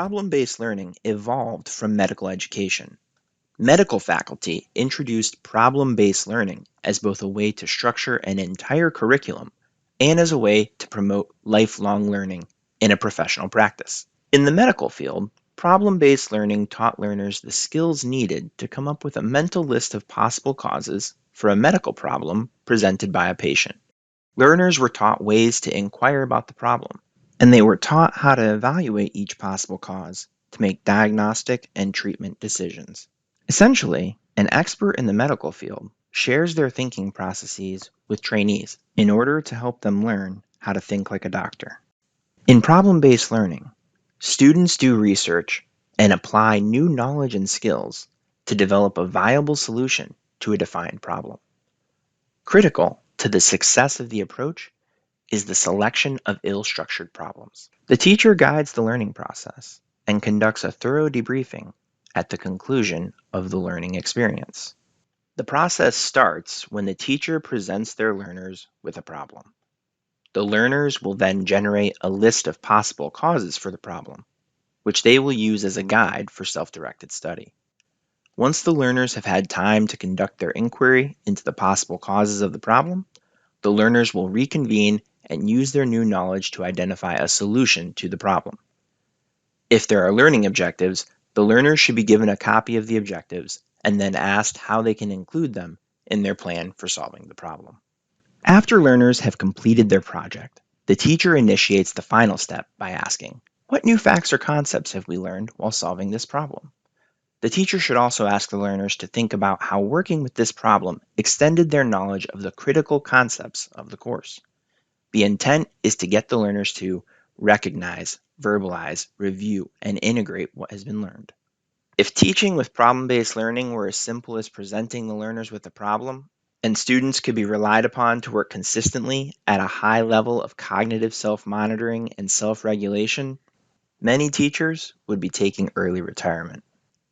Problem-based learning evolved from medical education. Medical faculty introduced problem-based learning as both a way to structure an entire curriculum and as a way to promote lifelong learning in a professional practice. In the medical field, problem-based learning taught learners the skills needed to come up with a mental list of possible causes for a medical problem presented by a patient. Learners were taught ways to inquire about the problem, and they were taught how to evaluate each possible cause to make diagnostic and treatment decisions. Essentially, an expert in the medical field shares their thinking processes with trainees in order to help them learn how to think like a doctor. In problem-based learning, students do research and apply new knowledge and skills to develop a viable solution to a defined problem. Critical to the success of the approach is the selection of ill-structured problems. The teacher guides the learning process and conducts a thorough debriefing at the conclusion of the learning experience. The process starts when the teacher presents their learners with a problem. The learners will then generate a list of possible causes for the problem, which they will use as a guide for self-directed study. Once the learners have had time to conduct their inquiry into the possible causes of the problem, the learners will reconvene and use their new knowledge to identify a solution to the problem. If there are learning objectives, the learners should be given a copy of the objectives and then asked how they can include them in their plan for solving the problem. After learners have completed their project, the teacher initiates the final step by asking, "What new facts or concepts have we learned while solving this problem?" The teacher should also ask the learners to think about how working with this problem extended their knowledge of the critical concepts of the course. The intent is to get the learners to recognize, verbalize, review, and integrate what has been learned. If teaching with problem-based learning were as simple as presenting the learners with a problem, and students could be relied upon to work consistently at a high level of cognitive self-monitoring and self-regulation, many teachers would be taking early retirement.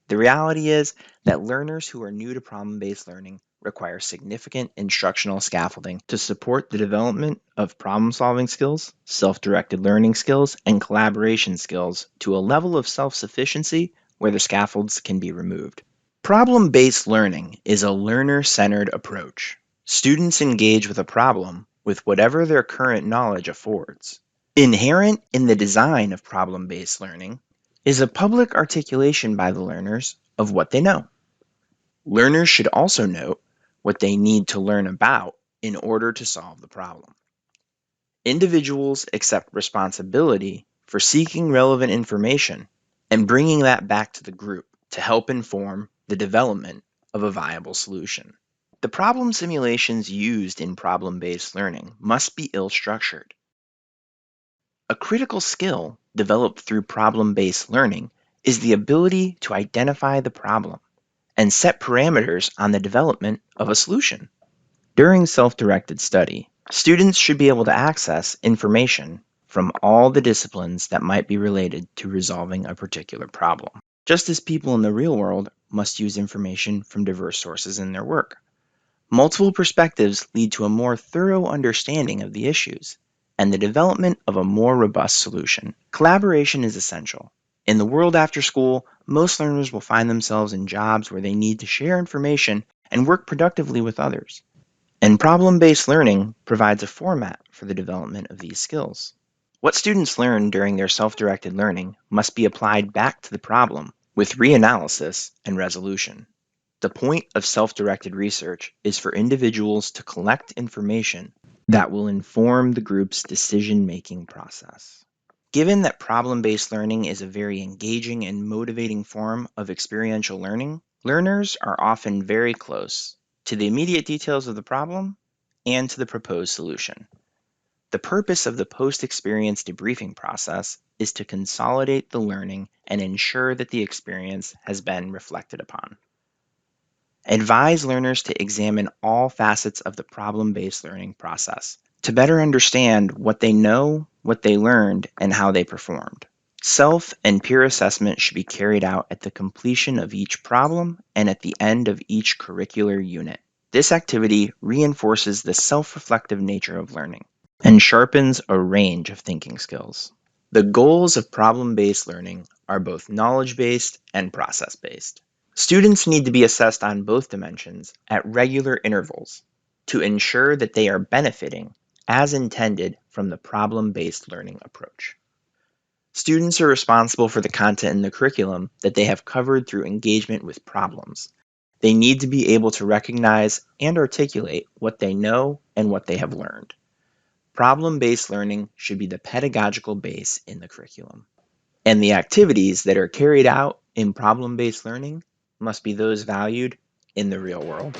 The reality is that learners who are new to problem-based learning require significant instructional scaffolding to support the development of problem-solving skills, self-directed learning skills, and collaboration skills to a level of self-sufficiency where the scaffolds can be removed. Problem-based learning is a learner-centered approach. Students engage with a problem with whatever their current knowledge affords. Inherent in the design of problem-based learning is a public articulation by the learners of what they know. Learners should also note what they need to learn about in order to solve the problem. Individuals accept responsibility for seeking relevant information and bringing that back to the group to help inform the development of a viable solution. The problem simulations used in problem-based learning must be ill-structured. A critical skill developed through problem-based learning is the ability to identify the problem and set parameters on the development of a solution. During self-directed study, students should be able to access information from all the disciplines that might be related to resolving a particular problem, just as people in the real world must use information from diverse sources in their work. Multiple perspectives lead to a more thorough understanding of the issues and the development of a more robust solution. Collaboration is essential. In the world after school, most learners will find themselves in jobs where they need to share information and work productively with others. And problem-based learning provides a format for the development of these skills. What students learn during their self-directed learning must be applied back to the problem with reanalysis and resolution. The point of self-directed research is for individuals to collect information that will inform the group's decision-making process. Given that problem-based learning is a very engaging and motivating form of experiential learning, learners are often very close to the immediate details of the problem and to the proposed solution. The purpose of the post-experience debriefing process is to consolidate the learning and ensure that the experience has been reflected upon. Advise learners to examine all facets of the problem-based learning process to better understand what they know, what they learned, and how they performed. Self and peer assessment should be carried out at the completion of each problem and at the end of each curricular unit. This activity reinforces the self-reflective nature of learning and sharpens a range of thinking skills. The goals of problem-based learning are both knowledge-based and process-based. Students need to be assessed on both dimensions at regular intervals to ensure that they are benefiting as intended from the problem-based learning approach. Students are responsible for the content in the curriculum that they have covered through engagement with problems. They need to be able to recognize and articulate what they know and what they have learned. Problem-based learning should be the pedagogical base in the curriculum. And the activities that are carried out in problem-based learning must be those valued in the real world.